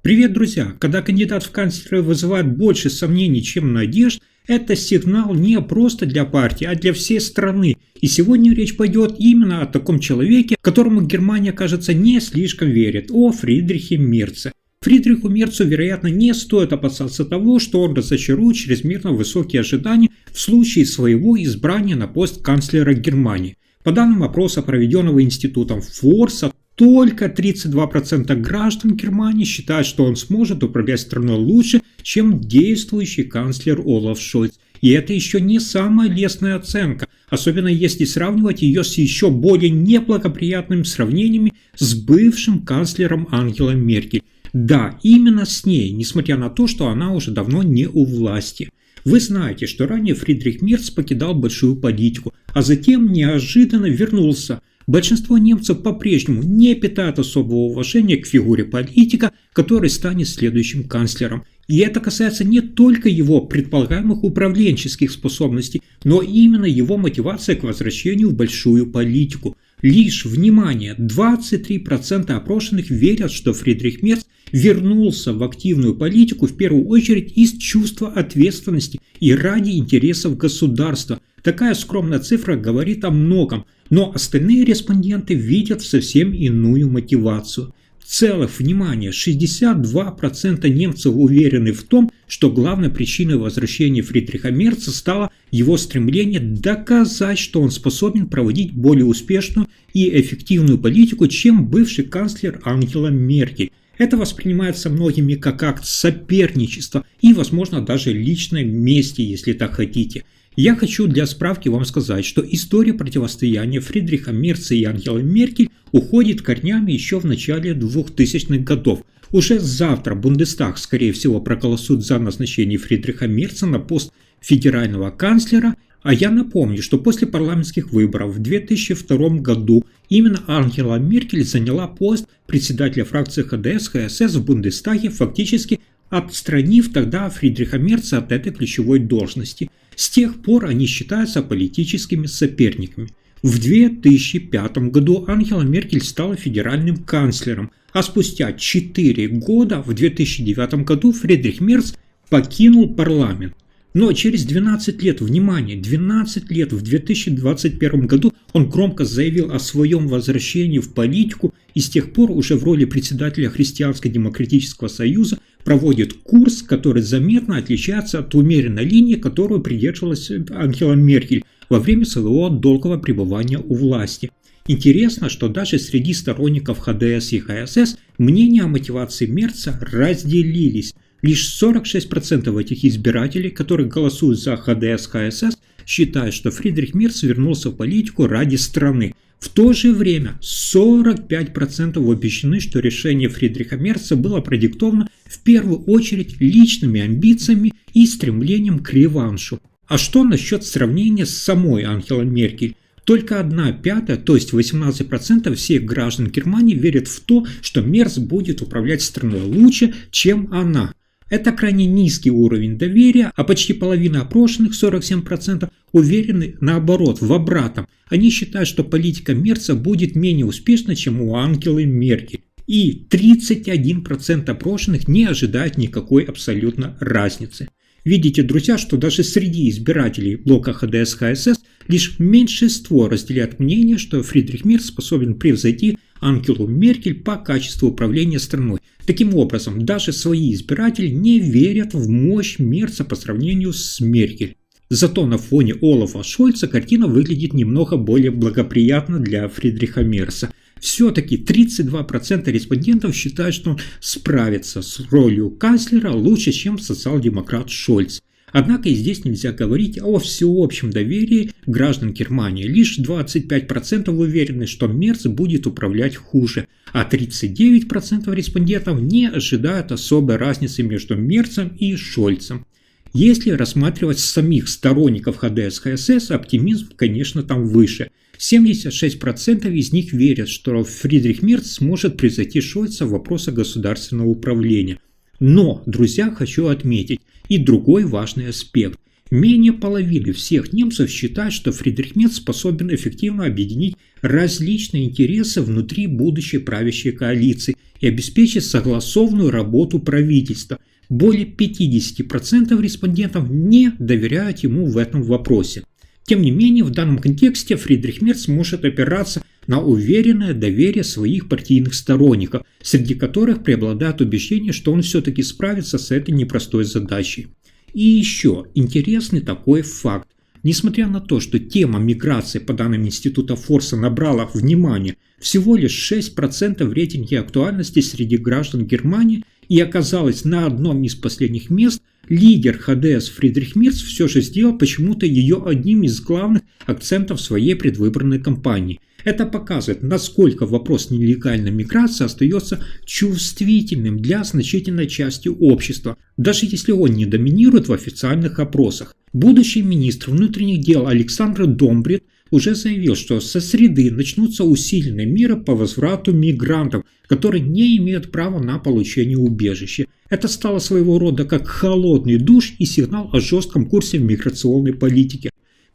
Привет, друзья! Когда кандидат в канцлеры вызывает больше сомнений, чем надежд, это сигнал не просто для партии, а для всей страны. И сегодня речь пойдет именно о таком человеке, которому Германия, кажется, не слишком верит, о Фридрихе Мерце. Фридриху Мерцу, вероятно, не стоит опасаться того, что он разочарует чрезмерно высокие ожидания в случае своего избрания на пост канцлера Германии. По данным опроса, проведенного институтом Форса, только 32% граждан Германии считают, что он сможет управлять страной лучше, чем действующий канцлер Олаф Шольц. И это еще не самая лестная оценка, особенно если сравнивать ее с еще более неблагоприятными сравнениями с бывшим канцлером Ангелой Меркель. Да, именно с ней, несмотря на то, что она уже давно не у власти. Вы знаете, что ранее Фридрих Мерц покидал большую политику, а затем неожиданно вернулся. Большинство немцев по-прежнему не питают особого уважения к фигуре политика, который станет следующим канцлером. И это касается не только его предполагаемых управленческих способностей, но именно его мотивации к возвращению в большую политику. Лишь, внимание, 23% опрошенных верят, что Фридрих Мерц вернулся в активную политику в первую очередь из чувства ответственности и ради интересов государства. Такая скромная цифра говорит о многом, но остальные респонденты видят совсем иную мотивацию. В целом, внимание, 62% немцев уверены в том, что главной причиной возвращения Фридриха Мерца стало его стремление доказать, что он способен проводить более успешную и эффективную политику, чем бывший канцлер Ангела Меркель. Это воспринимается многими как акт соперничества и, возможно, даже личной мести, если так хотите. Я хочу для справки вам сказать, что история противостояния Фридриха Мерца и Ангелы Меркель уходит корнями еще в начале 2000-х годов. Уже завтра Бундестаг, скорее всего, проголосует за назначение Фридриха Мерца на пост федерального канцлера, а я напомню, что после парламентских выборов в 2002 году именно Ангела Меркель заняла пост председателя фракции ХДС-ХСС в Бундестаге, фактически отстранив тогда Фридриха Мерца от этой ключевой должности. С тех пор они считаются политическими соперниками. В 2005 году Ангела Меркель стала федеральным канцлером, а спустя 4 года, в 2009 году, Фридрих Мерц покинул парламент. Но через 12 лет, внимание, 12 лет, в 2021 году он громко заявил о своем возвращении в политику и с тех пор уже в роли председателя Христианско-демократического союза проводит курс, который заметно отличается от умеренной линии, которую придерживалась Ангела Меркель во время своего долгого пребывания у власти. Интересно, что даже среди сторонников ХДС и ХСС мнения о мотивации Мерца разделились. Лишь 46% этих избирателей, которые голосуют за ХДС-ХСС, считают, что Фридрих Мерц вернулся в политику ради страны. В то же время 45% убеждены, что решение Фридриха Мерца было продиктовано в первую очередь личными амбициями и стремлением к реваншу. А что насчет сравнения с самой Ангелой Меркель? Только 1/5, то есть 18% всех граждан Германии верят в то, что Мерц будет управлять страной лучше, чем она. Это крайне низкий уровень доверия, а почти половина опрошенных, 47%, уверены наоборот, в обратном. Они считают, что политика Мерца будет менее успешна, чем у Ангелы Меркель. И 31% опрошенных не ожидают никакой абсолютно разницы. Видите, друзья, что даже среди избирателей блока ХДС-ХСС лишь меньшинство разделяет мнение, что Фридрих Мерц способен превзойти Ангелу Меркель по качеству управления страной. Таким образом, даже свои избиратели не верят в мощь Мерца по сравнению с Меркель. Зато на фоне Олафа Шольца картина выглядит немного более благоприятно для Фридриха Мерца. Все-таки 32% респондентов считают, что он справится с ролью канцлера лучше, чем социал-демократ Шольц. Однако и здесь нельзя говорить о всеобщем доверии граждан Германии. Лишь 25% уверены, что Мерц будет управлять хуже, а 39% респондентов не ожидают особой разницы между Мерцем и Шольцем. Если рассматривать самих сторонников ХДС-ХСС, оптимизм, конечно, там выше. 76% из них верят, что Фридрих Мерц сможет превзойти Шольца в вопросах государственного управления. Но, друзья, хочу отметить и другой важный аспект. Менее половины всех немцев считают, что Фридрих Мерц способен эффективно объединить различные интересы внутри будущей правящей коалиции и обеспечить согласованную работу правительства. Более 50% респондентов не доверяют ему в этом вопросе. Тем не менее, в данном контексте Фридрих Мерц может опираться на уверенное доверие своих партийных сторонников, среди которых преобладает убеждение, что он все-таки справится с этой непростой задачей. И еще интересный такой факт. Несмотря на то, что тема миграции по данным Института Форса набрала внимание всего лишь 6% в рейтинге актуальности среди граждан Германии и оказалась на одном из последних мест, лидер ХДС Фридрих Мерц все же сделал почему-то ее одним из главных акцентов своей предвыборной кампании. Это показывает, насколько вопрос нелегальной миграции остается чувствительным для значительной части общества, даже если он не доминирует в официальных опросах. Будущий министр внутренних дел Александр Домбрит уже заявил, что со среды начнутся усиленные меры по возврату мигрантов, которые не имеют права на получение убежища. Это стало своего рода как холодный душ и сигнал о жестком курсе в миграционной политике.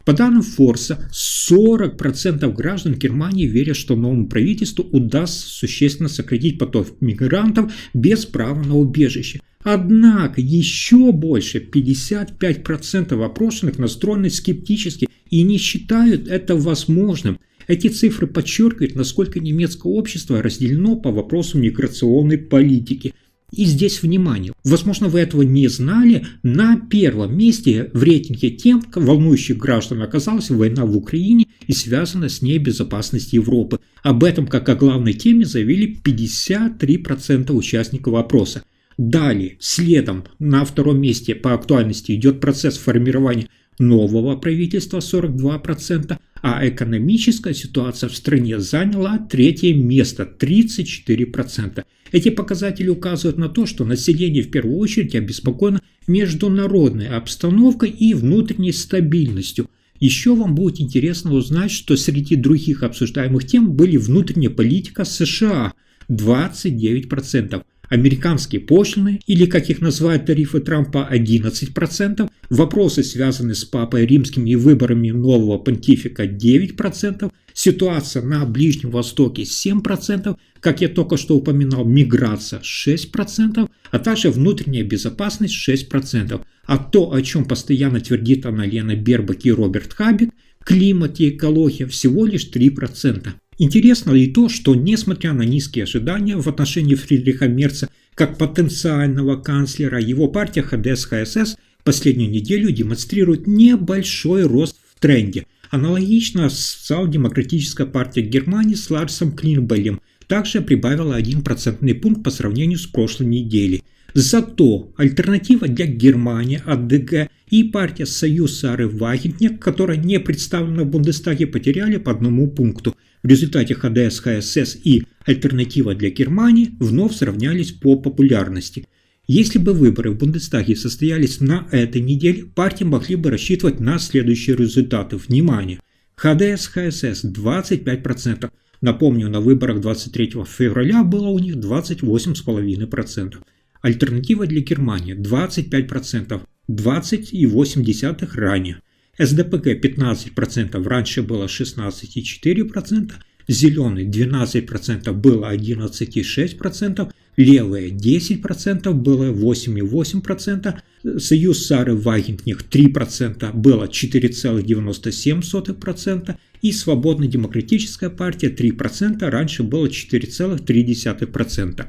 По данным Форса, 40% граждан Германии верят, что новому правительству удастся существенно сократить поток мигрантов без права на убежище. Однако еще больше, 55% опрошенных настроены скептически и не считают это возможным. Эти цифры подчеркивают, насколько немецкое общество разделено по вопросу миграционной политики. И здесь внимание, возможно, вы этого не знали, на первом месте в рейтинге тем, волнующих граждан, оказалась война в Украине и связанная с ней безопасность Европы. Об этом как о главной теме заявили 53% участников опроса. Далее, следом на втором месте по актуальности идет процесс формирования нового правительства 42%, а экономическая ситуация в стране заняла третье место 34%. Эти показатели указывают на то, что население в первую очередь обеспокоено международной обстановкой и внутренней стабильностью. Еще вам будет интересно узнать, что среди других обсуждаемых тем были внутренняя политика США 29%. Американские пошлины, или как их называют тарифы Трампа, 11%, вопросы, связанные с Папой Римским и выборами нового понтифика, 9%, ситуация на Ближнем Востоке 7%, как я только что упоминал, миграция 6%, а также внутренняя безопасность 6%. А то, о чем постоянно твердит Анна-Лена Бербак и Роберт Хабек, климат и экология, всего лишь 3%. Интересно и то, что несмотря на низкие ожидания в отношении Фридриха Мерца как потенциального канцлера, его партия ХДС-ХСС последнюю неделю демонстрирует небольшой рост в тренде. Аналогично социал-демократическая партия Германии с Ларсом Клинбелем также прибавила 1 процентный пункт по сравнению с прошлой неделей. Зато альтернатива для Германии, АДГ и партия Союз Сары Вагенкнехт, которая не представлена в Бундестаге, потеряли по 1 пункту. В результате ХДС, ХСС и альтернатива для Германии вновь сравнялись по популярности. Если бы выборы в Бундестаге состоялись на этой неделе, партии могли бы рассчитывать на следующие результаты. Внимание! ХДС, ХСС 25%. Напомню, на выборах 23 февраля было у них 28,5%. Альтернатива для Германии 25%, 20,8% ранее. СДПГ 15%, раньше было 16,4%, зеленый 12%, было 11,6%, левые 10%, было 8,8%, союз Сары Вагенкнехт 3%, было 4,97%, и свободно-демократическая партия 3%, раньше было 4,3%.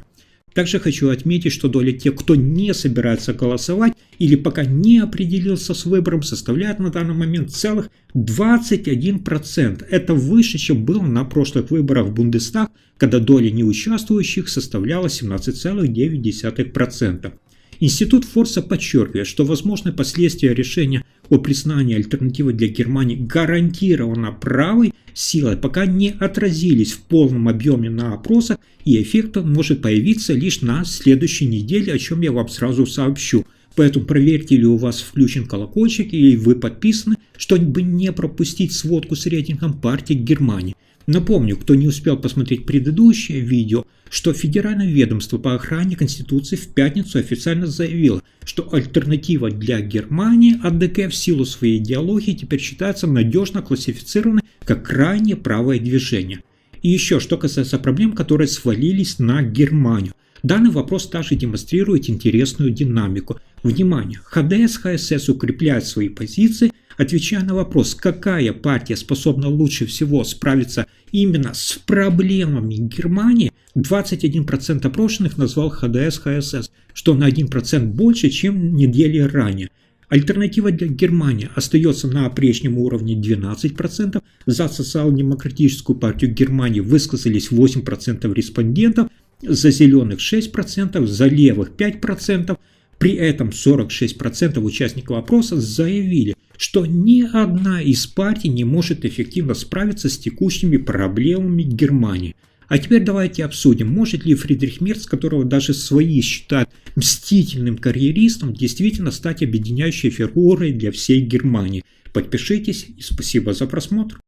Также хочу отметить, что доля тех, кто не собирается голосовать или пока не определился с выбором, составляет на данный момент целых 21%. Это выше, чем было на прошлых выборах в Бундестаг, когда доля неучаствующих составляла 17,9%. Институт Форса подчеркивает, что возможны последствия решения о признании альтернативы для Германии гарантированно правой силой пока не отразились в полном объеме на опросах, и эффект может появиться лишь на следующей неделе, о чем я вам сразу сообщу. Поэтому проверьте, ли у вас включен колокольчик или вы подписаны, чтобы не пропустить сводку с рейтингом партии Германии. Напомню, кто не успел посмотреть предыдущее видео, что Федеральное ведомство по охране Конституции в пятницу официально заявило, что альтернатива для Германии АДК в силу своей идеологии теперь считается надежно классифицированной как крайне правое движение. И еще, что касается проблем, которые свалились на Германию. Данный вопрос также демонстрирует интересную динамику. Внимание! ХДС-ХСС укрепляет свои позиции, отвечая на вопрос, какая партия способна лучше всего справиться именно с проблемами Германии, 21% опрошенных назвал ХДС-ХСС, что на 1% больше, чем недели ранее. Альтернатива для Германии остается на прежнем уровне 12%, за социал-демократическую партию Германии высказались 8% респондентов, за зеленых 6%, за левых 5%. При этом 46% участников опроса заявили, что ни одна из партий не может эффективно справиться с текущими проблемами Германии. А теперь давайте обсудим, может ли Фридрих Мерц, которого даже свои считают мстительным карьеристом, действительно стать объединяющей фигурой для всей Германии. Подпишитесь и спасибо за просмотр.